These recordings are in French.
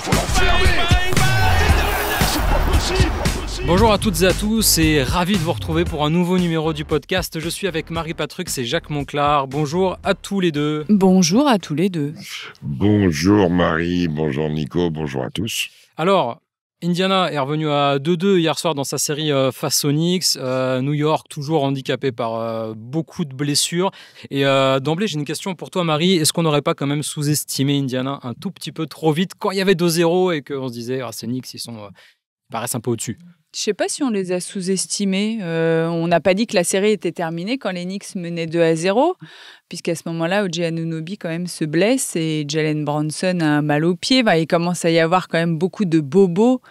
faut l'enfermer. C'est pas possible. Bonjour à toutes et à tous et ravi de vous retrouver pour un nouveau numéro du podcast. Je suis avec Marie Patrux et Jacques Monclar. Bonjour à tous les deux. Bonjour à tous les deux. Bonjour Marie, bonjour Nico, bonjour à tous. Alors, Indiana est revenu à 2-2 hier soir dans sa série face aux Knicks. New York toujours handicapé par beaucoup de blessures. Et d'emblée, j'ai une question pour toi Marie. Est-ce qu'on n'aurait pas quand même sous-estimé Indiana un tout petit peu trop vite quand il y avait 2-0 et qu'on se disait ces Knicks, ils paraissent un peu au-dessus? Je ne sais pas si on les a sous-estimés. On n'a pas dit que la série était terminée quand les Knicks menaient 2-0, puisqu'à ce moment-là, OG Anunoby quand même se blesse et Jalen Brunson a un mal au pied. Il commence à y avoir quand même beaucoup de bobos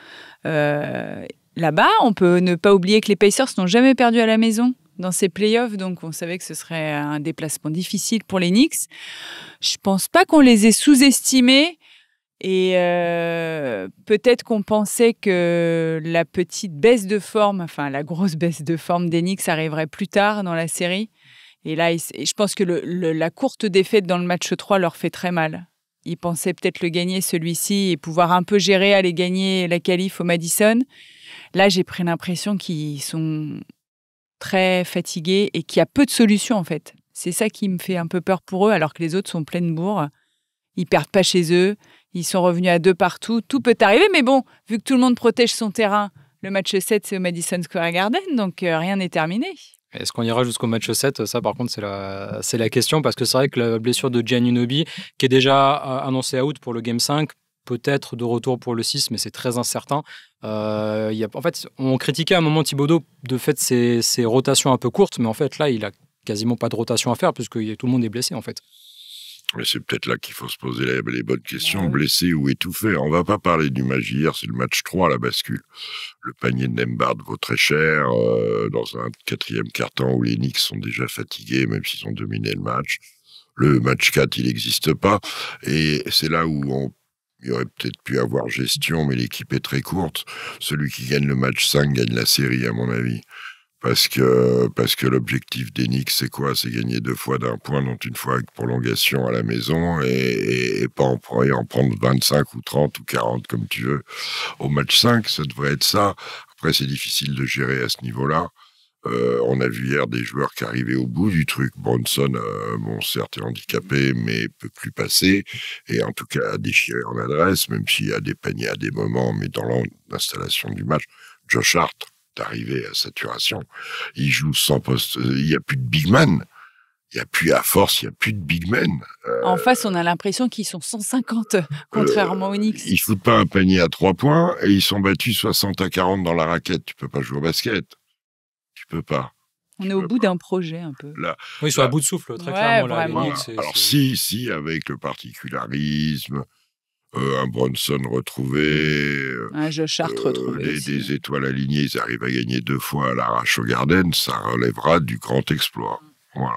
là-bas. On peut ne pas oublier que les Pacers n'ont jamais perdu à la maison dans ces playoffs, donc on savait que ce serait un déplacement difficile pour les Knicks. Je ne pense pas qu'on les ait sous-estimés. Et peut-être qu'on pensait que la petite baisse de forme, enfin la grosse baisse de forme des Knicks arriverait plus tard dans la série. Et là, je pense que la courte défaite dans le match 3 leur fait très mal. Ils pensaient peut-être le gagner celui-ci et pouvoir un peu gérer, aller gagner la qualif au Madison. Là, j'ai pris l'impression qu'ils sont très fatigués et qu'il y a peu de solutions en fait. C'est ça qui me fait un peu peur pour eux, alors que les autres sont pleins de bourre. Ils perdent pas chez eux. Ils sont revenus à 2 partout. Tout peut arriver, mais bon, vu que tout le monde protège son terrain, le match 7, c'est au Madison Square Garden, donc rien n'est terminé. Est-ce qu'on ira jusqu'au match 7 ? Ça, par contre, c'est la question, parce que c'est vrai que la blessure de Anunoby, qui est déjà annoncée out pour le Game 5, peut-être de retour pour le 6, mais c'est très incertain. En fait, on critiquait à un moment Thibodeau de fait ses rotations un peu courtes, mais en fait, là, il a quasiment pas de rotation à faire, puisque tout le monde est blessé, en fait. Mais c'est peut-être là qu'il faut se poser les bonnes questions, blessé ou étouffé. On va pas parler du match hier, c'est le match 3, la bascule. Le panier de Nembhard vaut très cher, dans un 4e quart-temps où les Knicks sont déjà fatigués, même s'ils ont dominé le match. Le match 4, il n'existe pas. Et c'est là où il y aurait peut-être pu avoir gestion, mais l'équipe est très courte. Celui qui gagne le match 5 gagne la série, à mon avis. Parce que l'objectif des Knicks, c'est quoi ? C'est gagner 2 fois d'un point, dont une fois avec prolongation à la maison, et pas en prendre 25 ou 30 ou 40, comme tu veux. Au match 5, ça devrait être ça. Après, c'est difficile de gérer à ce niveau-là. On a vu hier des joueurs qui arrivaient au bout du truc. Brunson, certes, est handicapé, mais peut plus passer. Et en tout cas, a déchiré en adresse, même s'il y a des paniers à des moments, mais dans l'installation du match. Josh Hart, d'arriver à saturation. Il joue sans poste. Il n'y a plus de big man. Il n'y a plus, à force, il n'y a plus de big man. En face, on a l'impression qu'ils sont 150, contrairement aux Knicks. Ils ne foutent pas un panier à 3 points et ils sont battus 60-40 dans la raquette. Tu ne peux pas jouer au basket. Tu ne peux pas. On est au bout d'un projet, un peu. Oui, ils sont à bout de souffle, très clairement. Là, les Knicks, alors, si, avec le particularisme, un Brunson retrouvé, un Josh Hart retrouvé, des étoiles alignées, ils arrivent à gagner 2 fois à l'arrache au Garden, ça relèvera du grand exploit. Voilà.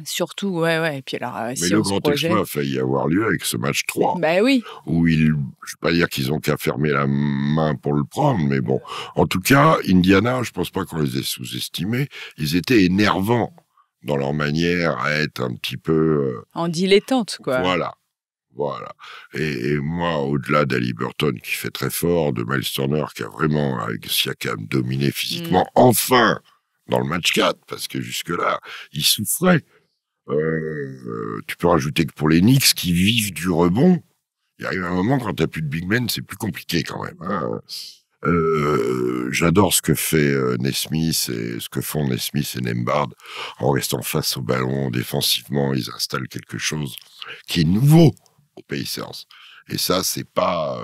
Surtout, ouais. Et puis alors, mais le grand exploit a failli avoir lieu avec ce match 3. Bah oui. Où je ne vais pas dire qu'ils ont qu'à fermer la main pour le prendre, mais bon. En tout cas, Indiana, je ne pense pas qu'on les ait sous-estimés. Ils étaient énervants dans leur manière à être un petit peu... en dilettante, quoi. Voilà. Et moi, au-delà d'Haliburton, qui fait très fort, de Miles Turner, qui a vraiment, avec Siakam, dominé physiquement, enfin, dans le match 4, parce que jusque-là, il souffrait. Tu peux rajouter que pour les Knicks, qui vivent du rebond, il arrive un moment, quand tu n'as plus de big men, c'est plus compliqué quand même. Hein. J'adore ce que fait Nesmith et ce que font Nesmith et Nembhard en restant face au ballon défensivement. Ils installent quelque chose qui est nouveau aux Pacers. Et ça, c'est pas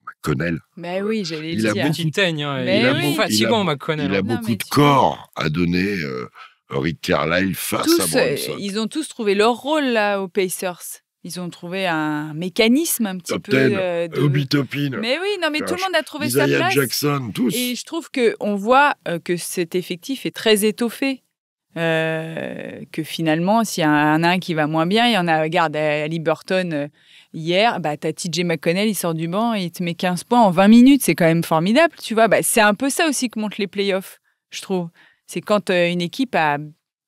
McConnell. Mais oui, j'allais dire. Il a beaucoup de teigne. Il est fatigant, McConnell. Il a beaucoup de corps à donner. Rick Carlisle face à Brunson. Ils ont tous trouvé leur rôle là aux Pacers. Ils ont trouvé un mécanisme un petit Top peu... 10, Obi Toppin. Mais oui, non, mais tout le monde a trouvé sa place. Jackson, tous. Et je trouve qu'on voit que cet effectif est très étoffé. Que finalement, s'il y en a un qui va moins bien, il y en a, regarde, Haliburton hier, t'as TJ McConnell, il sort du banc et il te met 15 points en 20 minutes. C'est quand même formidable, tu vois. C'est un peu ça aussi que montrent les playoffs, je trouve. C'est quand une équipe a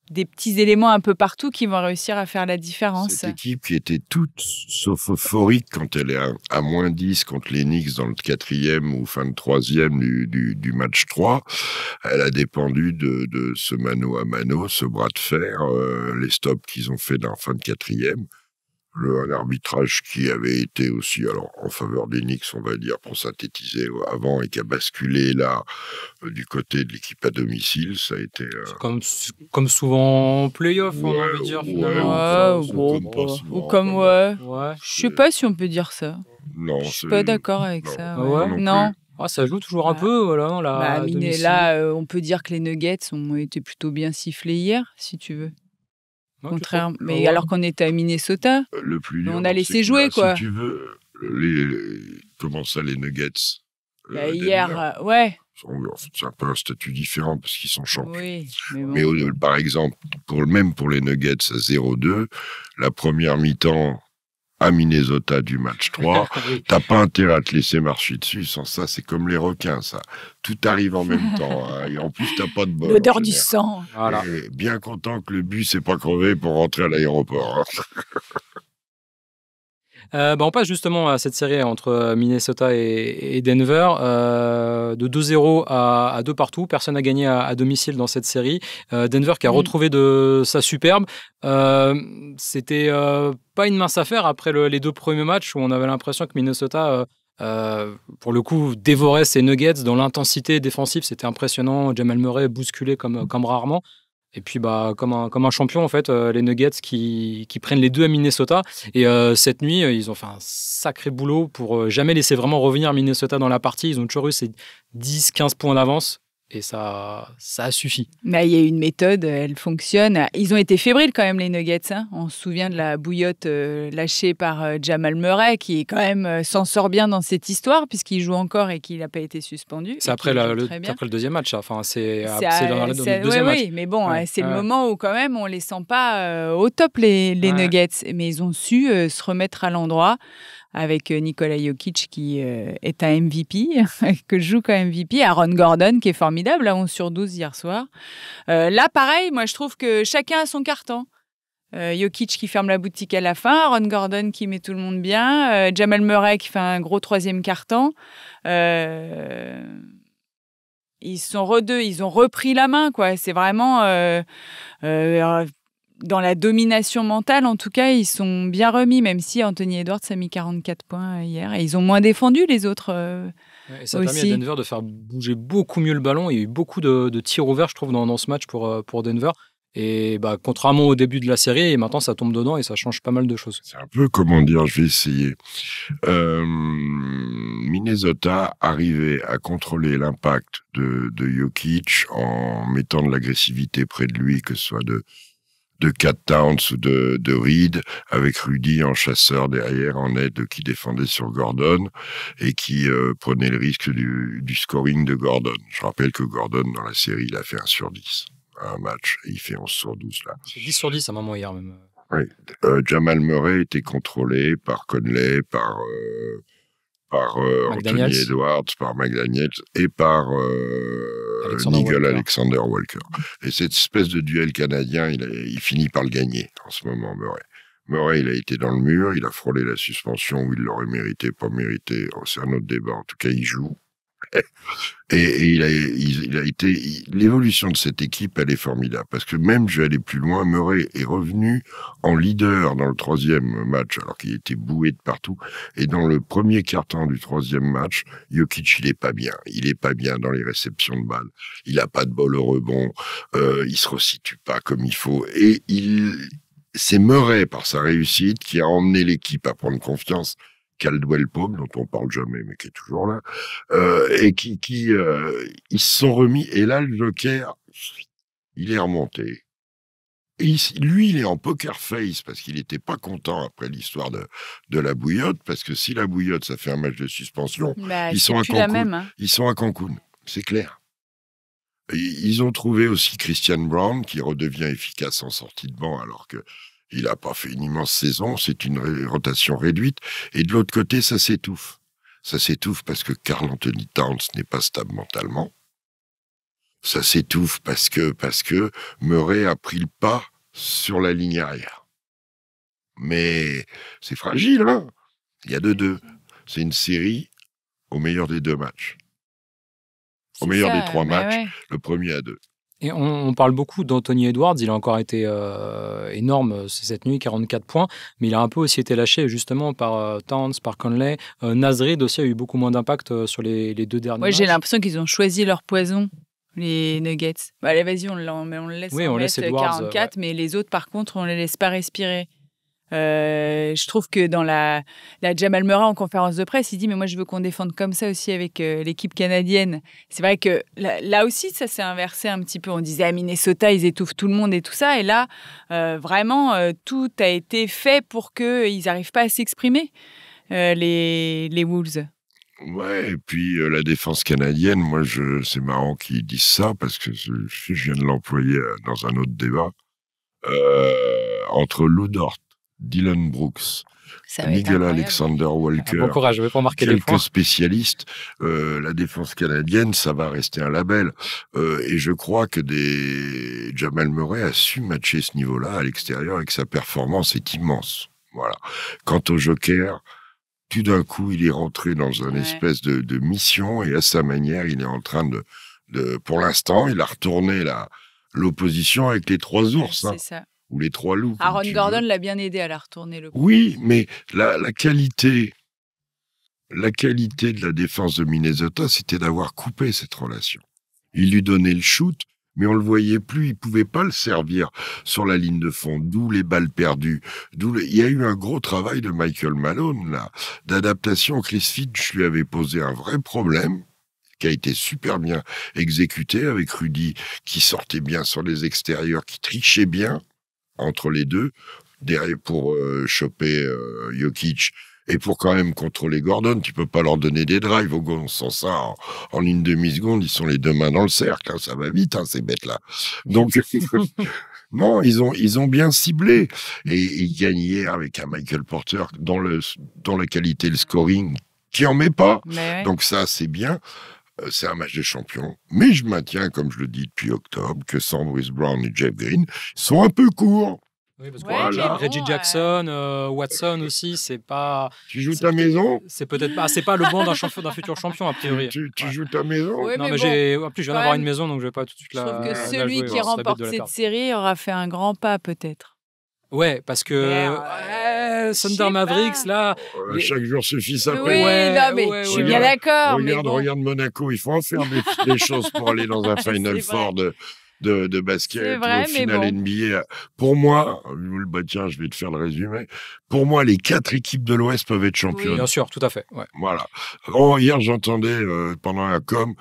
des petits éléments un peu partout qui vont réussir à faire la différence. Cette équipe qui était toute sauf euphorique quand elle est à moins 10 contre les Knicks dans le 4e ou fin de 3e du match 3, elle a dépendu de ce mano à mano, ce bras de fer, les stops qu'ils ont fait dans la fin de 4e. Un arbitrage qui avait été aussi alors en faveur des Knicks, on va dire, pour synthétiser avant, et qui a basculé là du côté de l'équipe à domicile, ça a été... Comme souvent en play-off, on a envie de dire, finalement. Je sais pas si on peut dire ça. Non, je suis pas d'accord avec ça. Non. Ah, ça joue toujours un peu, voilà. Là, on peut dire que les Nuggets ont été plutôt bien sifflés hier, si tu veux. Contraire, mais alors qu'on était à Minnesota, le plus dur, on a laissé jouer, quoi. Si tu veux, comment ça, les Nuggets hier, ouais. C'est un peu un statut différent parce qu'ils sont champions. Oui, mais par exemple, même pour les Nuggets à 0-2, la première mi-temps à Minnesota du match 3, t'as pas intérêt à te laisser marcher dessus. Sans ça, c'est comme les requins, ça. Tout arrive en même temps. Hein. Et en plus, t'as pas de bol. L'odeur du sang. Voilà. Et bien content que le bus s'est pas crevé pour rentrer à l'aéroport. On passe justement à cette série entre Minnesota et Denver, de 2-0 à 2 partout. Personne n'a gagné à domicile dans cette série. Denver qui a retrouvé de sa superbe. C'était pas une mince affaire après les 2 premiers matchs où on avait l'impression que Minnesota, pour le coup, dévorait ses Nuggets dans l'intensité défensive. C'était impressionnant. Jamal Murray bousculé comme rarement. Et puis, comme un champion, en fait, les Nuggets qui prennent les 2 à Minnesota. Et cette nuit, ils ont fait un sacré boulot pour jamais laisser vraiment revenir Minnesota dans la partie. Ils ont toujours eu ces 10-15 points d'avance. Et ça a suffi. Mais il y a une méthode, elle fonctionne. Ils ont été fébriles quand même, les Nuggets. Hein. On se souvient de la bouillotte lâchée par Jamal Murray, qui quand même s'en sort bien dans cette histoire, puisqu'il joue encore et qu'il n'a pas été suspendu. C'est après le deuxième match. Enfin, c'est dans le deuxième match. Oui, mais bon, c'est le moment où quand même on ne les sent pas au top, les Nuggets. Mais ils ont su se remettre à l'endroit, avec Nikola Jokic qui est un MVP, que je joue comme MVP, Aaron Gordon qui est formidable, à 11 sur 12 hier soir. Là, pareil, moi je trouve que chacun a son carton. Jokic qui ferme la boutique à la fin, Aaron Gordon qui met tout le monde bien, Jamal Murray qui fait un gros 3e carton. Ils ont repris la main, quoi. C'est vraiment... dans la domination mentale, en tout cas, ils sont bien remis, même si Anthony Edwards a mis 44 points hier. Et ils ont moins défendu, les autres et ça a permis à Denver de faire bouger beaucoup mieux le ballon. Il y a eu beaucoup de tirs ouverts, je trouve, dans ce match pour Denver. Et contrairement au début de la série, et maintenant ça tombe dedans et ça change pas mal de choses. C'est un peu, comment dire, je vais essayer. Minnesota arrivait à contrôler l'impact de Jokic en mettant de l'agressivité près de lui, que ce soit de Cat Towns ou de Reed, avec Rudy en chasseur derrière, en aide, qui défendait sur Gordon et qui prenait le risque du scoring de Gordon. Je rappelle que Gordon, dans la série, il a fait 1 sur 10 à un match et il fait 11 sur 12 là. C'est 10 sur 10 à un moment hier même. Oui. Jamal Murray était contrôlé par Conley, par Anthony Edwards, par McDaniels et par Alexander Walker. Et cette espèce de duel canadien, il finit par le gagner en ce moment, Murray. Murray, il a été dans le mur, il a frôlé la suspension où il l'aurait mérité, pas mérité, c'est un autre débat. En tout cas, il joue. Et il a été l'évolution de cette équipe, elle est formidable parce que même, je vais aller plus loin, Murray est revenu en leader dans le 3e match alors qu'il était boué de partout, et dans le premier quart-temps du 3e match, Jokic il est pas bien dans les réceptions de balles, il a pas de bol au rebond, il se resitue pas comme il faut, et c'est Murray par sa réussite qui a emmené l'équipe à prendre confiance. Caldwell Pope, dont on parle jamais, mais qui est toujours là, et ils se sont remis, et là, le Joker, il est remonté. Et lui, il est en poker face, parce qu'il n'était pas content après l'histoire de la bouillotte, parce que si la bouillotte, ça fait un match de suspension, ils sont à Cancun. Ils sont à Cancun, c'est clair. Et ils ont trouvé aussi Christian Brown, qui redevient efficace en sortie de banc, alors que il n'a pas fait une immense saison, c'est une rotation réduite. Et de l'autre côté, ça s'étouffe. Ça s'étouffe parce que Karl Anthony Towns n'est pas stable mentalement. ça s'étouffe parce que Murray a pris le pas sur la ligne arrière. Mais c'est fragile, hein. Il y a 2-2. C'est une série au meilleur des 2 matchs. Au meilleur des 3 matchs, le premier à 2. Et on parle beaucoup d'Anthony Edwards, il a encore été énorme cette nuit, 44 points, mais il a un peu aussi été lâché justement par Towns, par Conley. Naz Reid aussi a eu beaucoup moins d'impact sur les 2 derniers matchs. J'ai l'impression qu'ils ont choisi leur poison, les Nuggets. Allez, vas-y, on le laisse on laisse Edwards, 44, mais les autres, par contre, on les laisse pas respirer. Je trouve que dans la Jamal Murray en conférence de presse, il dit mais moi je veux qu'on défende comme ça aussi avec l'équipe canadienne. C'est vrai que là aussi ça s'est inversé un petit peu. On disait à Minnesota ils étouffent tout le monde et tout ça, et là vraiment tout a été fait pour qu'ils n'arrivent pas à s'exprimer, les Wolves. Ouais, et puis la défense canadienne, moi c'est marrant qu'ils disent ça parce que je viens de l'employer dans un autre débat. Entre Lou Dort, Dylan Brooks, Nigel Alexander-Walker, bon courage, je vais pas marquer les points. Quelques spécialistes, la défense canadienne, ça va rester un label. Et je crois que Jamal Murray a su matcher ce niveau-là à l'extérieur et que sa performance est immense. Voilà. Quant au Joker, tout d'un coup, il est rentré dans une espèce de mission et à sa manière, il est en train de pour l'instant, il a retourné l'opposition avec les 3 ours. C'est ça. Ou les 3 loups. Aaron Gordon l'a bien aidé à la retourner. Oui, mais la qualité de la défense de Minnesota, c'était d'avoir coupé cette relation. Il lui donnait le shoot, mais on le voyait plus, il pouvait pas le servir sur la ligne de fond, d'où les balles perdues. Il y a eu un gros travail de Michael Malone, là, d'adaptation. Chris Finch lui avait posé un vrai problème, qui a été super bien exécuté avec Rudy, qui sortait bien sur les extérieurs, qui trichait bien entre les deux, pour choper Jokic et pour quand même contrôler Gordon. Tu peux pas leur donner des drives au gars, sans ça, en une demi-seconde, ils sont les 2 mains dans le cercle, hein, ça va vite, hein, ces bêtes-là. Donc, non, ils ont bien ciblé. Et ils gagnaient avec un Michael Porter dans la qualité, le scoring, qui en met pas. Donc ça, c'est bien. C'est un match de champions. Mais je maintiens, comme je le dis depuis octobre, que Sandwich Brown et Jeff Green sont un peu courts. Oui, parce que Reggie Jackson, Watson aussi, c'est pas. Tu joues ta maison. C'est peut-être pas. C'est pas le banc d'un futur champion a priori. Tu joues ta maison. Oui, non, mais en plus je viens d'avoir une maison, donc je vais pas tout de suite la. Je trouve que celui qui remporte cette série aura fait un grand pas peut-être. Ouais, parce que Thunder Mavericks, là... chaque jour suffit sa peine. Oui, je suis bien d'accord. Regarde Monaco, il faut en faire des choses pour aller dans un Final Four de basket, vrai, au final NBA. Pour moi, tiens, je vais te faire le résumé. Pour moi, les 4 équipes de l'Ouest peuvent être championnes. Oui, bien sûr, tout à fait. Ouais. Voilà. Hier, j'entendais pendant la com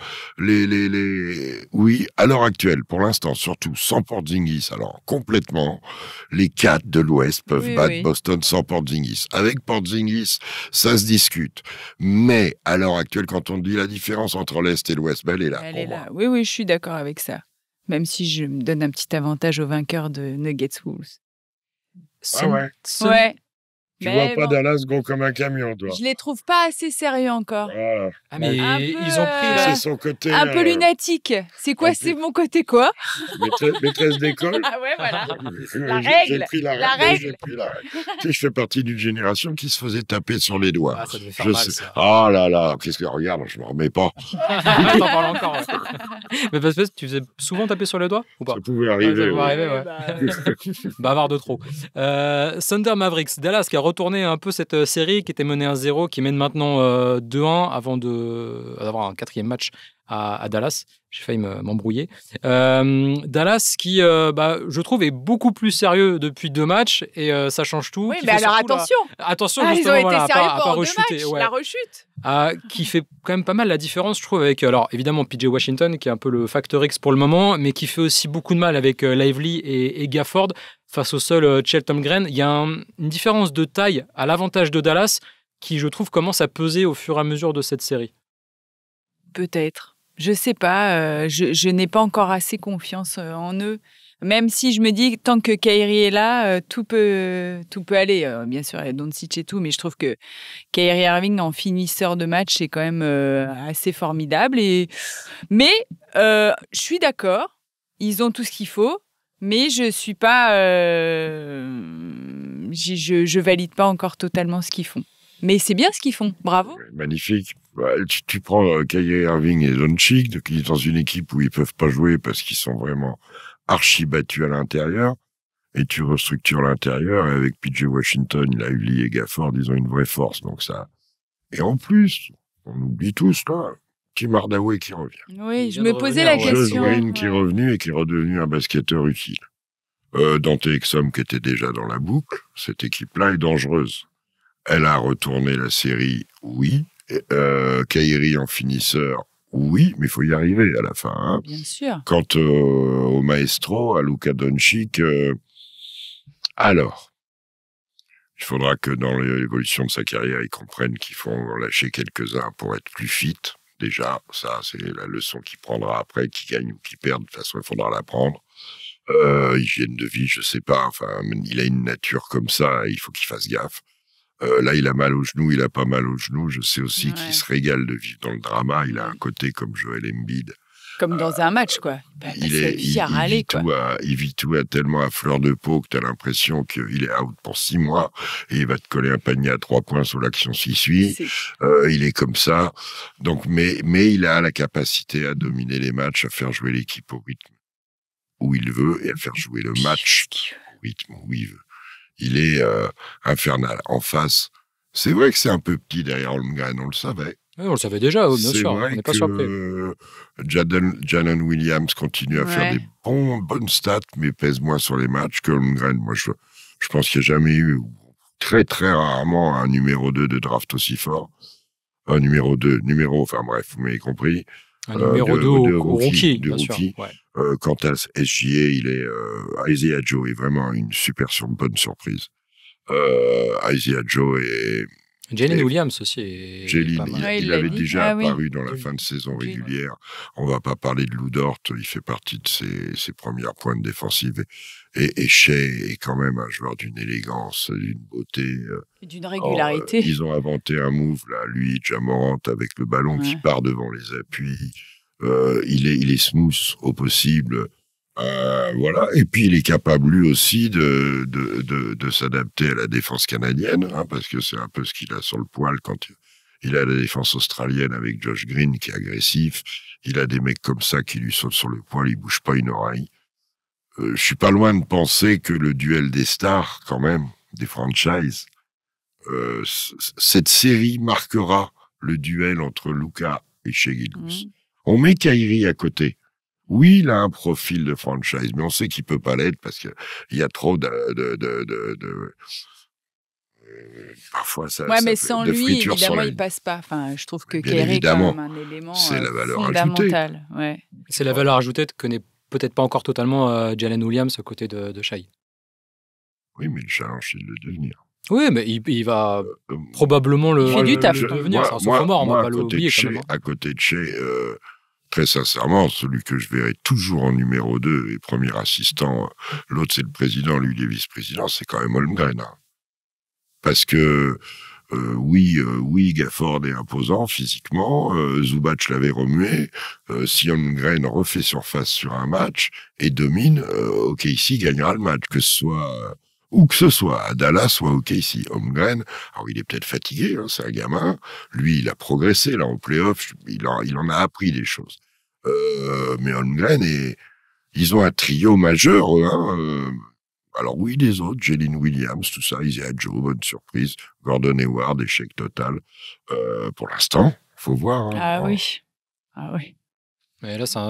oui, à l'heure actuelle, pour l'instant, surtout sans Porzingis, alors complètement, les 4 de l'Ouest peuvent battre Boston sans Porzingis. Avec Porzingis, ça se discute. Mais à l'heure actuelle, quand on dit la différence entre l'Est et l'Ouest, elle est là. Elle est là. Oui, je suis d'accord avec ça. Même si je me donne un petit avantage au vainqueur de Nuggets Wolves. Ah ouais. Ouais. Tu vois pas Dallas gros comme un camion, toi. Je les trouve pas assez sérieux encore. Voilà. Ah, mais ils ont pris c'est son côté. Un peu lunatique. C'est quoi, c'est mon côté quoi? Maîtresse d'école. Ah ouais, voilà. La règle. J'ai pris la règle. Tu sais, je fais partie d'une génération qui se faisait taper sur les doigts. Ah, ça devait faire mal, ça. Oh là là, qu'est-ce que regarde, je m'en remets pas. T'en parles encore. Ouais. Mais parce que tu faisais souvent taper sur les doigts ou pas? Ça pouvait arriver. Bavard de trop. Thunder Mavericks, Dallas qui a retourné un peu cette série qui était menée 1-0, qui mène maintenant 2-1 avant d'avoir un 4e match à Dallas. J'ai failli m'embrouiller. Dallas qui, je trouve, est beaucoup plus sérieux depuis 2 matchs et ça change tout. Oui, mais alors attention. Attention, justement, ils ont été sérieux à pas rechuter. La rechute. Qui fait quand même pas mal la différence, je trouve, avec, alors évidemment, PJ Washington, qui est un peu le facteur X pour le moment, mais qui fait aussi beaucoup de mal avec Lively et Gafford face au seul Chet Holmgren. Il y a une différence de taille à l'avantage de Dallas qui, je trouve, commence à peser au fur et à mesure de cette série. Peut-être. Je sais pas. Je n'ai pas encore assez confiance en eux. Même si je me dis, tant que Kyrie est là, tout peut aller. Bien sûr, il y a Doncic et tout, mais je trouve que Kyrie Irving en finisseur de match, c'est quand même assez formidable. Mais je suis d'accord. Ils ont tout ce qu'il faut, mais je suis pas. Je valide pas encore totalement ce qu'ils font. Mais c'est bien ce qu'ils font. Bravo. Magnifique. Tu prends Kyrie Irving et Doncic, qui sont dans une équipe où ils peuvent pas jouer parce qu'ils sont vraiment archi battus à l'intérieur, et tu restructures l'intérieur, et avec PJ Washington, il a eu Lee et Gafford, ils ont une vraie force, donc ça. Et en plus, on oublie tous, là, Tim Hardaway qui revient. Oui, Il je vient me de posais revenir, la ouais. Josh question. Green qui est Ouais. revenu et qui est redevenu un basketteur utile. Dante Exum qui était déjà dans la boucle, cette équipe-là est dangereuse. Elle a retourné la série, oui. Kyrie en finisseur, oui, mais il faut y arriver à la fin. Hein. Bien sûr. Quant au maestro, à Luka Doncic, alors, il faudra que dans l'évolution de sa carrière, ils comprennent qu'il faut en lâcher quelques-uns pour être plus fit. Déjà, ça, c'est la leçon qu'il prendra après, qu'il gagne ou qu'il perde. De toute façon, il faudra l'apprendre. Hygiène de vie, je sais pas. Enfin, il a une nature comme ça, il faut qu'il fasse gaffe. Là, il a mal au genou, il a pas mal au genou. Je sais aussi qu'il se régale de vivre dans le drama. Il a un côté comme Joel Embiid. Comme dans un match, quoi. Il vit tout tellement à fleur de peau que tu as l'impression qu'il est out pour 6 mois et il va te coller un panier à 3 points sur l'action qui suit. Il est comme ça. Donc, mais il a la capacité à dominer les matchs, à faire jouer l'équipe au rythme où il veut et à faire jouer le match au rythme où il veut. Il est infernal. En face, c'est vrai que c'est un peu petit derrière Holmgren, on le savait. Oui, on le savait déjà, bien sûr. On n'est pas surpris. Jalen Williams continue à faire des bonnes stats, mais pèse moins sur les matchs que Holmgren. Moi, je pense qu'il n'y a jamais eu, très très rarement, un numéro 2 de draft aussi fort. Un numéro 2, enfin bref, vous m'avez compris. Un numéro 2 au rookie, bien sûr. Ouais. Quant à SGA, il est Isaiah Joe est vraiment une bonne surprise. Isaiah Joe et Jalen Williams aussi. Il avait déjà apparu dans la fin de saison régulière. On va pas parler de Lou Dort, il fait partie de ses premières pointes défensives. Et Shea est quand même un joueur d'une élégance, d'une beauté. Et d'une régularité. Ils ont inventé un move, là, lui, Ja Morant, avec le ballon qui part devant les appuis. Il est smooth au possible. Voilà. Et puis, il est capable, lui aussi, de s'adapter à la défense canadienne, hein, parce que c'est un peu ce qu'il a sur le poil quand il a la défense australienne avec Josh Green, qui est agressif. Il a des mecs comme ça qui lui sautent sur le poil, il bouge pas une oreille. Je suis pas loin de penser que le duel des stars, quand même, des franchises, cette série marquera le duel entre Luka et Shai Gilgeous. On met Kyrie à côté. Oui, il a un profil de franchise, mais on sait qu'il peut pas l'être parce que il y a trop parfois ça. Ouais, mais ça sans lui, évidemment, il passe pas. Enfin, je trouve que Kyrie est quand même un élément c'est la valeur fondamental. Ouais. C'est la valeur ajoutée que n'est peut-être pas encore totalement Jalen Williams à côté de Shai. Oui, mais le challenge, c'est de le devenir. Oui, mais il va probablement le devenir. C'est un sophomore, on va pas l'oublier quand même. À côté de Shai, très sincèrement, celui que je verrai toujours en numéro 2 et premier assistant, l'autre c'est le président, lui il est vice-président, c'est quand même Holmgren. Hein. Parce que oui, Gafford est imposant physiquement, Zubac l'avait remué, si Holmgren refait surface sur un match et domine, OKC gagnera le match, que ce soit à Dallas ou à OKC. Holmgren, alors il est peut-être fatigué, hein, c'est un gamin, lui il a progressé là en play-off, il en a appris des choses. Mais Holmgren, ils ont un trio majeur, hein, alors oui, les autres, Jalen Williams, tout ça, Isaiah Joe, bonne surprise, Gordon Hayward, échec total. Pour l'instant, faut voir. Hein. Ah oui. Mais là, c'est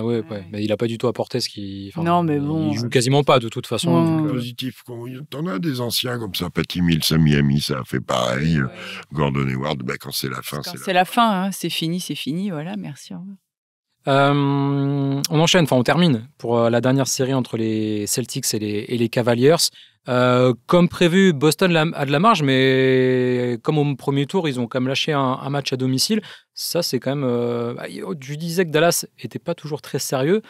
mais il a pas du tout apporté ce qu'il. Non, mais bon. Il joue quasiment pas de toute façon. Ouais. Positif. T'en as des anciens comme ça, Patty Mills à Miami, ça a fait pareil. Ouais. Gordon Hayward, quand c'est la fin, c'est la fin. Hein. C'est fini. Voilà, merci. On enchaîne, on termine pour la dernière série entre les Celtics et les Cavaliers. Comme prévu, Boston a de la marge, mais comme au premier tour, ils ont quand même lâché un match à domicile. Ça, c'est quand même... je disais que Dallas n'était pas toujours très sérieux.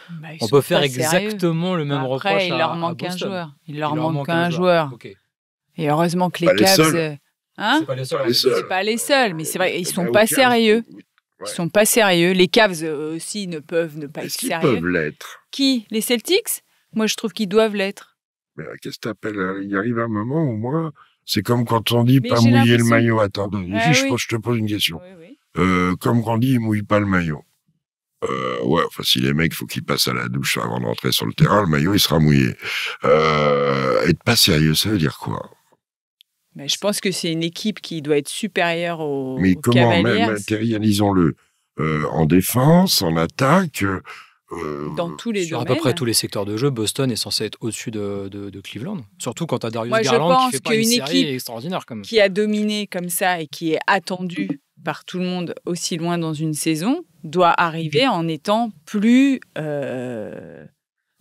On peut faire exactement le même reproche à Boston. Il leur manque un joueur. Il leur manque un joueur. Okay. Et heureusement que les Cavs... Hein? C'est pas les seuls, mais c'est vrai, ils sont pas sérieux. Ils sont pas sérieux. Les Cavs aussi ne peuvent ne pas être Est-ce qu'ils sérieux. peuvent l'être? Qui? Les Celtics? Moi, je trouve qu'ils doivent l'être. Mais qu'est-ce que t'appelles? Il arrive un moment où moi, c'est comme quand on dit Mais pas j'ai mouiller le l'impression- maillot. Attends, Ah je oui. te pose une question. Oui. Comme quand on dit, il mouille pas le maillot. Ouais, enfin, si les mecs, faut qu'ils passent à la douche avant d'entrer sur le terrain, le maillot, il sera mouillé. Être pas sérieux, ça veut dire quoi? Mais je pense que c'est une équipe qui doit être supérieure aux Mais comment, Cavaliers matérialisons-le. En défense, en attaque, dans tous les Sur à domaines. peu près tous les secteurs de jeu, Boston est censé être au-dessus de Cleveland. Surtout quand tu as Darius Moi, je Garland pense qui fait pas une qu'une série équipe extraordinaire. Comme. Qui a dominé comme ça et qui est attendue par tout le monde aussi loin dans une saison doit arriver en étant plus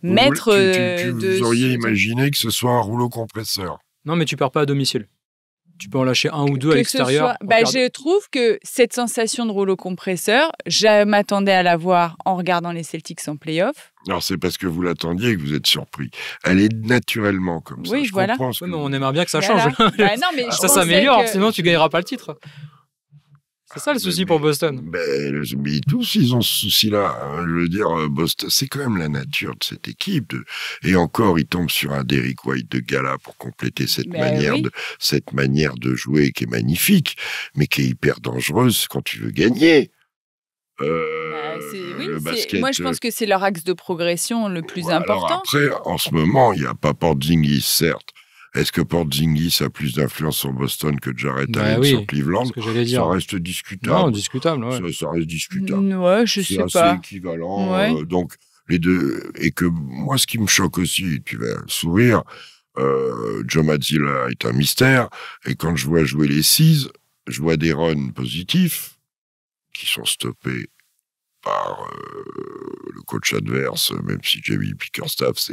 maître de... Vous auriez imaginé que ce soit un rouleau compresseur. Non, mais tu perds pas à domicile. Tu peux en lâcher un ou deux à Que ce l'extérieur. soit- je trouve que cette sensation de rouleau compresseur, je m'attendais à la voir en regardant les Celtics en play-off. Alors, c'est parce que vous l'attendiez que vous êtes surpris. Elle est naturellement comme ça. Oui, Je voilà. comprends ce Ouais, que mais vous on aimerait bien que ça Voilà. change. Non, mais je Ça pensais s'améliore, que- sinon tu gagneras pas le titre. C'est ça le souci pour Boston. Mais tous, ils ont ce souci-là. Hein. Je veux dire, Boston, c'est quand même la nature de cette équipe. Et encore, ils tombent sur un Derrick White de gala pour compléter cette manière de jouer qui est magnifique, mais qui est hyper dangereuse quand tu veux gagner. Le basket, moi, je pense que c'est leur axe de progression le plus alors important. après, en ce moment, il n'y a pas Porzingis, certes. Est-ce que Porzingis a plus d'influence sur Boston que Jarrett Allen sur Cleveland? C'est ce que j'allais dire. Ça reste discutable. Non, discutable, ouais. Ça reste discutable. Ouais, je sais C'est pas. assez équivalent. Ouais. Donc, les deux. Et que moi, ce qui me choque aussi, tu vas sourire, Joe Mazzulla est un mystère. Et quand je vois jouer les Seas, je vois des runs positifs qui sont stoppés par le coach adverse, même si Jamie Bickerstaff, je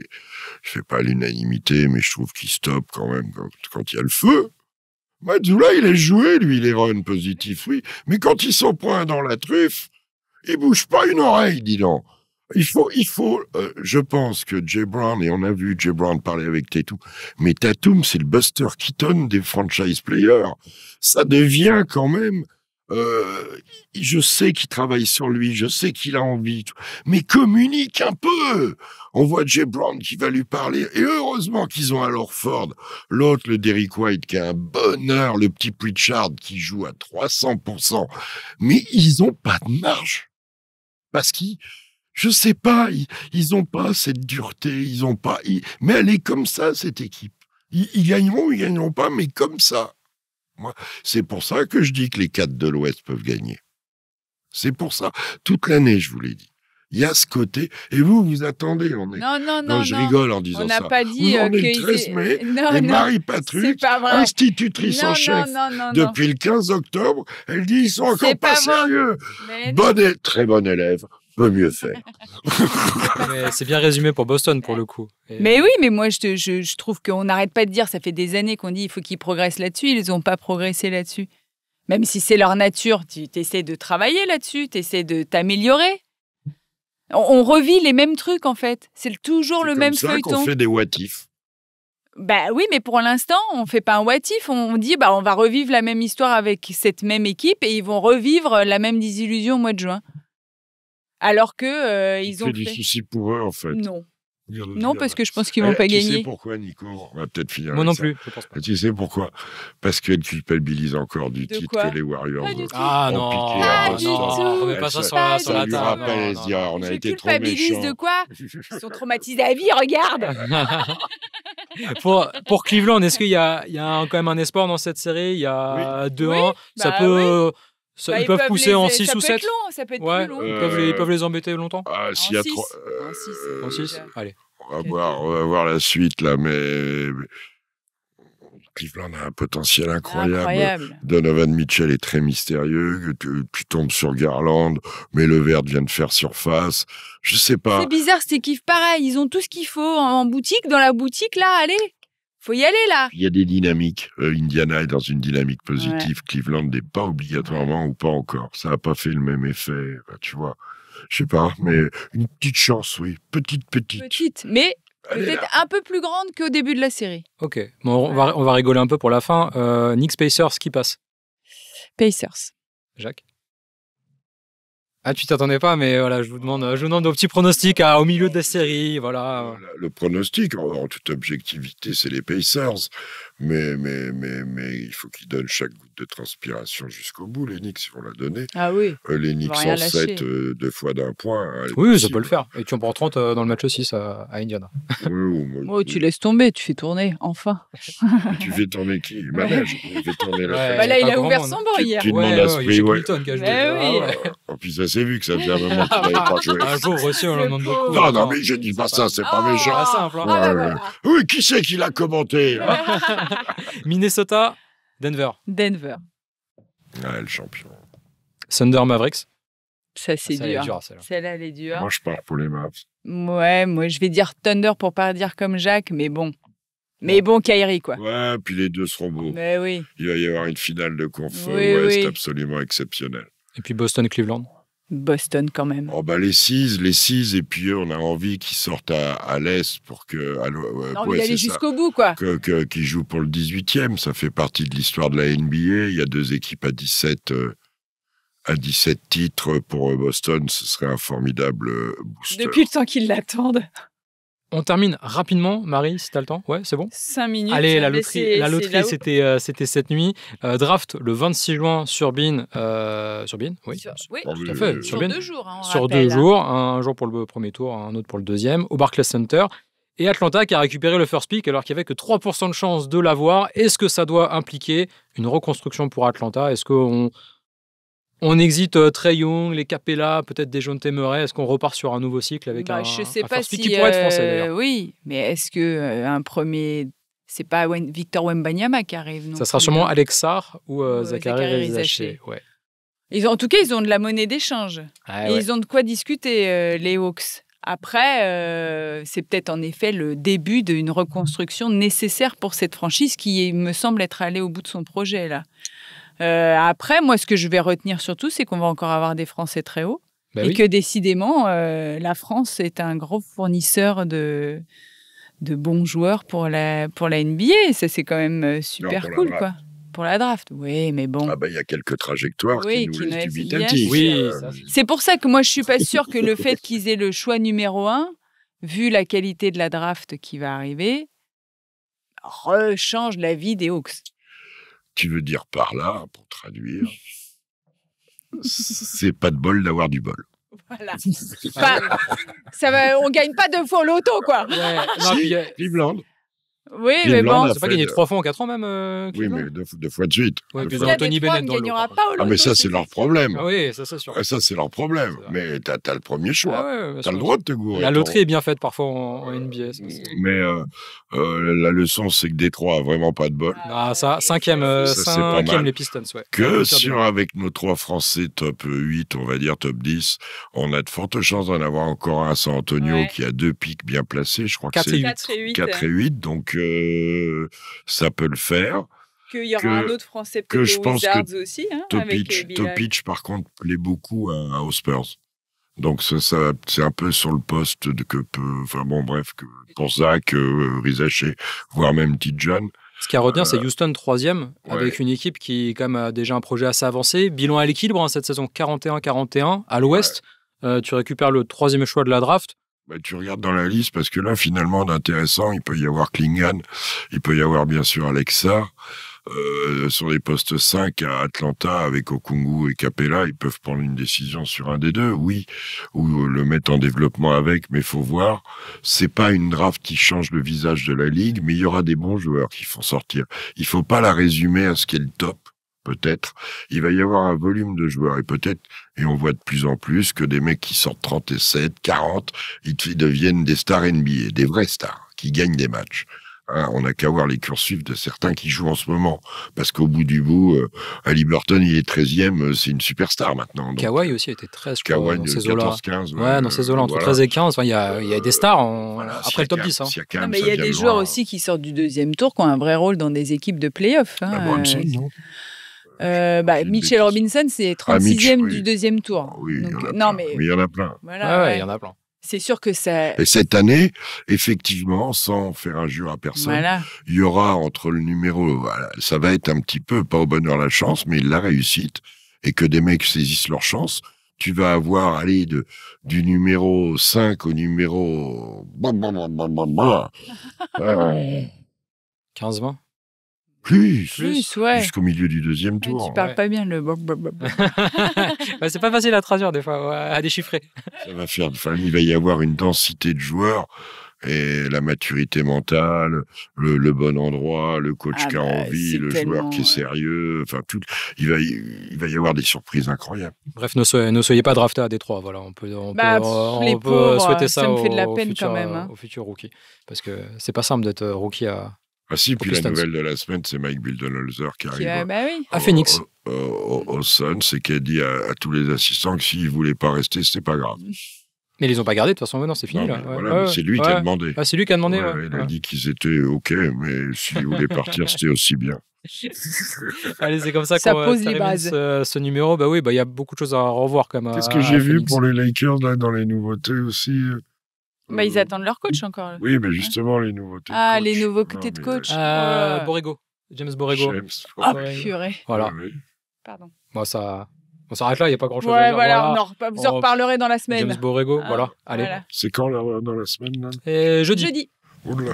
fais pas l'unanimité, mais je trouve qu'il stoppe quand même quand il y a le feu. Mazzulla, il a joué, lui, les runs positifs, oui. Mais quand ils sont points dans la truffe, il bouge pas une oreille, dis donc. Il faut, je pense que Jay Brown, et on a vu Jay Brown parler avec Tatum, mais Tatum, c'est le Buster Keaton des franchise players. Ça devient quand même, je sais qu'il travaille sur lui, je sais qu'il a envie, mais communique un peu. On voit Jay Brown qui va lui parler, et heureusement qu'ils ont alors Ford, l'autre, le Derrick White, qui a un bonheur, le petit Pritchard qui joue à 300%, mais ils ont pas de marge. Parce je sais pas, ils ont pas cette dureté, ils ont pas, mais elle est comme ça, cette équipe. Ils gagneront ou ils gagneront pas, mais comme ça. Moi, c'est pour ça que je dis que les 4 de l'Ouest peuvent gagner. C'est pour ça. Toute l'année, je vous l'ai dit. Il y a ce côté. Et vous attendez. Non, je rigole en disant ça. On n'a pas dit on est le 13 mai, et Marie Patrick, institutrice en chef, depuis le 15 octobre, elle dit ils sont encore pas sérieux. Très bon élève. Peut mieux faire. Mais c'est bien résumé pour Boston, pour le coup. Mais oui, mais moi, je trouve qu'on n'arrête pas de dire, ça fait des années qu'on dit il faut qu'ils progressent là-dessus, ils n'ont pas progressé là-dessus. Même si c'est leur nature, tu essaies de travailler là-dessus, tu essaies de t'améliorer. On revit les mêmes trucs, en fait. C'est toujours le même feuilleton. C'est comme ça qu'on fait des what-if. Bah oui, mais pour l'instant, on fait pas un what-if. On dit, on va revivre la même histoire avec cette même équipe et ils vont revivre la même désillusion au mois de juin. Alors que ils ont des soucis pour eux, en fait. Non, parce que je pense qu'ils vont pas gagner. Tu sais pourquoi, Nico? On va peut-être finir. Moi non ça. plus, je pense pas. Tu sais pourquoi? Parce qu'elle culpabilise encore du titre que les Warriors ont piqué. Pas du tout. Remets pas ça sur la table. lui rappelle, elle se dit, on a été trop culpabilise méchants. de quoi? Ils sont traumatisés à vie, regarde. Pour Cleveland, est-ce qu'il y a quand même un espoir dans cette série? Il y a 2-1. Ça peut... ils peuvent pousser en 6 ou 7. Ça peut être plus long. Ils peuvent les embêter longtemps. S'il y a 6. En 6. Allez. On va voir la suite, là, mais Cleveland a un potentiel incroyable. Donovan Mitchell est très mystérieux. Tu tombes sur Garland, mais le vert vient de faire surface. Je sais pas. C'est bizarre, cette équipe, pareil. Ils ont tout ce qu'il faut en boutique. Dans la boutique, là, allez. Faut y aller, là. Il y a des dynamiques. Indiana est dans une dynamique positive. Ouais. Cleveland n'est pas obligatoirement ou pas encore. Ça n'a pas fait le même effet, tu vois. Je sais pas, mais une petite chance, oui. Petite. Petite, mais peut-être un peu plus grande qu'au début de la série. Ok. Bon, on va rigoler un peu pour la fin. Knicks Pacers, qui passe? Pacers. Jacques? Ah, tu t'attendais pas, mais voilà, je vous demande nos petits pronostics au milieu de la série, voilà. Le pronostic, en toute objectivité, c'est les Pacers. Mais il faut qu'ils donnent chaque goutte de transpiration jusqu'au bout. Les Knicks, ils vont la donner. Ah oui. Les Knicks rien en 7, lâcher. 2 fois d'un point. Oui, ça peut le faire. Et tu en prends 30 dans le match 6 à Indiana. Oh, tu laisses tomber, tu fais tourner, enfin. Tu fais tourner qui Manège. Il fait tourner la Ouais. fête. Bah là, il pas a grand ouvert monde. son banc hier. Tu demandes à il y a Shaq Spree, Milton qui a joué. oui. En plus, ça s'est vu que ça faisait un moment qu'il n'avait pas joué. Un jour aussi, on Le en demande pauvre. beaucoup. Non, mais je dis pas ça, c'est pas Oh. méchant. Pas simple. Hein. Ah, bah, Ouais, voilà. Oui, qui c'est qui l'a commenté Minnesota, Denver, Denver. Le champion. Thunder, Mavericks. Ça, c'est Ça, elle est dur. dure, celle-là. Celle-là, elle est dure. Moi, je pars pour les Mavs. Ouais, moi, je vais dire Thunder pour pas dire comme Jacques, mais bon. Mais bon, Kyrie, quoi. Ouais, puis les deux seront beaux. Mais oui. Il va y avoir une finale de conf Oui, Ouest oui. absolument exceptionnelle. Et puis Boston, Cleveland. Boston, quand même. Oh bah les six, et puis eux, on a envie qu'ils sortent à l'Est pour que... Non, mais il allait jusqu'au bout, quoi. Qu'ils jouent pour le 18e. Ça fait partie de l'histoire de la NBA. Il y a 2 équipes à 17 titres pour Boston. Ce serait un formidable booster. Depuis le temps qu'ils l'attendent. On termine rapidement, Marie, si t'as le temps. Ouais, c'est bon. 5 minutes. Allez, la mais loterie, là-haut. c'était cette nuit. Draft le 26 juin sur Bein. Sur Bein, oui. Oui, Oh, Tout à fait. sur Bein. 2 jours, hein, on Sur rappelle, 2 hein. jours, un jour pour le premier tour, un autre pour le deuxième, au Barclays Center. Et Atlanta qui a récupéré le first pick alors qu'il n'y avait que 3% de chance de l'avoir. Est-ce que ça doit impliquer une reconstruction pour Atlanta? Est-ce qu'on exite Trae Young, les Capella, peut-être des Dejounte Murray? Est-ce qu'on repart sur un nouveau cycle avec Je sais un pas first pick si. qui pourrait être français d'ailleurs? Oui, mais est-ce que un premier. C'est pas Victor Wembanyama qui arrive non Ça sera plus, sûrement hein. Alex Sarr ou Zachary Zachary Rizaché. Rizaché. Ouais. En tout cas, ils ont de la monnaie d'échange. Ah, Et ouais. ils ont de quoi discuter, les Hawks. Après, c'est peut-être en effet le début d'une reconstruction nécessaire pour cette franchise qui me semble être allée au bout de son projet, là. Après, moi, ce que je vais retenir surtout, c'est qu'on va encore avoir des Français très hauts. Bah et oui. que décidément, la France est un gros fournisseur de bons joueurs pour la NBA. Et ça, c'est quand même super pour la cool, draft. quoi. Pour la draft, oui, mais bon. Ah bah, il y a quelques trajectoires Oui, qui nous qui nous laissent laissent dubitatifs. Oui, ça, C'est pour ça que moi, je suis pas sûre que le fait qu'ils aient le choix numéro 1, vu la qualité de la draft qui va arriver, rechange la vie des Hawks. Tu veux dire par là, pour traduire, c'est pas de bol d'avoir du bol. Voilà. Ça va, on gagne pas 2 fois au loto, quoi. Ouais. Non, Si, puis, Cleveland. Oui, mais Cleveland bon. a c'est pas fait gagné de- 3 fois en 4 ans même Oui, Cleveland? mais deux fois de suite. Ouais, Deux puis fois. ils ont Anthony Détroit Bennett ne dans le gagnera lot. pas au loto. Ah, mais ça, c'est leur problème. Ah oui, ça c'est sûr. Ça, c'est leur problème. C'est vrai. Mais t'as le premier choix. Ah ouais, bien T'as sûr. le droit de te gourer. La ton- loterie est bien faite parfois en NBA. ça, c'est- Mais la leçon, c'est que Détroit a vraiment pas de bol. Ah, ça, cinquième Ça, c'est pas mal. les Pistons, ouais. Que avec nos 3 Français top 8, on va dire top 10, on a de fortes chances d'en avoir encore un à San Antonio Ouais. qui a 2 pics bien placés. Je crois que 4 et c'est 8. 4 et 8. 4 et 8. Donc, ça peut le faire. Qu'il y aura que- un autre Français que peut-être je aux pense que Wizards aussi, hein, avec Bilal. Topic, par contre, plaît beaucoup aux Spurs. Donc, ça c'est un peu sur le poste pour Zach, Rizaché, voire même Tidjane. Ce qui a à retenir, c'est Houston 3e, avec ouais. une équipe qui quand même a déjà un projet assez avancé. Bilan à l'équilibre cette saison, 41-41. À l'ouest, tu récupères le 3e choix de la draft. Bah, tu regardes dans la liste, parce que là, finalement, d'intéressant, il peut y avoir Klingan, il peut y avoir bien sûr Alexa. Sur les postes 5 à Atlanta, avec Okungu et Capella, ils peuvent prendre une décision sur un des deux, oui, ou le mettre en développement avec, mais faut voir. C'est pas une draft qui change le visage de la ligue, mais il y aura des bons joueurs qui font sortir. Il faut pas la résumer à ce qu'est le top. Peut-être, il va y avoir un volume de joueurs et on voit de plus en plus que des mecs qui sortent 37, 40, ils deviennent des stars NBA, des vrais stars, qui gagnent des matchs. Hein, on n'a qu'à voir les cursus de certains qui jouent en ce moment, parce qu'au bout du bout, Haliburton, il est 13e, c'est une superstar maintenant. Donc, Kawhi aussi a été 13, je crois, Kawhi, dans ces eaux-là. 14-15. Ouais, dans ces eaux-là, entre voilà. 13 et 15. Enfin, il y a des stars Voilà, après le top 10. Hein. Non, mais il y a des joueurs aussi qui sortent du 2e tour, qui ont un vrai rôle dans des équipes de play-off. Hein. Bronson, non Mitchell Robinson, c'est 36e Mitch, du 2e tour. Oui, Donc, il y en a non, plein. mais Mais il y en a plein. voilà, Ouais, il y en a plein. c'est sûr que ça. Et cette année, effectivement, sans faire injure à personne, Voilà. il y aura entre le numéro, voilà, ça va être un petit peu, pas au bonheur la chance, mais la réussite, et que des mecs saisissent leur chance. tu vas avoir, allez, du numéro 5 au numéro... 15-20. Plus, ouais. jusqu'au milieu du deuxième Ouais, tour. tu parles pas bien le... Bah, c'est pas facile à traduire des fois, ouais, à déchiffrer. Ça va faire, enfin, il va y avoir une densité de joueurs et la maturité mentale, le bon endroit, le coach qui a envie, le joueur qui est sérieux, enfin tout, il va y avoir des surprises incroyables. Bref, ne soyez pas draftés à Détroit, voilà, on peut souhaiter ça me fait de la au peine futur, quand même. Hein. Au futur rookie, parce que c'est pas simple d'être rookie à... Ah si, puis la Pistons. nouvelle de la semaine, c'est Mike Budenholzer qui arrive Oui. à Phoenix. au Suns et qui a dit à tous les assistants que s'ils voulaient pas rester, c'était pas grave. Mais ils les ont pas gardés, de toute façon, non, c'est fini. Non, là. mais voilà, mais c'est lui qui a demandé. Ah, c'est lui qui a demandé. Il a dit qu'ils étaient OK, mais s'ils voulaient partir, c'était aussi bien. Allez, c'est comme ça Ça qu'on pose les termine bases. ce numéro. Bah oui, il y a beaucoup de choses à revoir quand même. Qu'est-ce que j'ai vu pour les Lakers là, dans les nouveautés aussi Bah, ils attendent leur coach encore. Oui, mais justement, les nouveautés. Ah, de coach. les nouveautés de coach. Borrego. James Borrego. Ah, purée. Voilà. Oui. Pardon. Bon, ça... On s'arrête là, il n'y a pas grand-chose à Ouais, dire. voilà, vous en reparlerez dans la semaine. James Borrego, Ah, voilà. Allez. voilà. C'est quand là, dans la semaine là Et jeudi. Jeudi. Oula.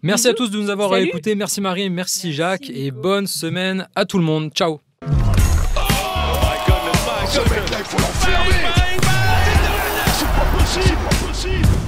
Merci à tous de nous avoir Salut. écoutés. Merci Marie, merci Jacques. Et bonne semaine à tout le monde. Ciao. My goodness, my goodness. Il faut l'enfermer. Bang, bang, bang. C'est pas possible.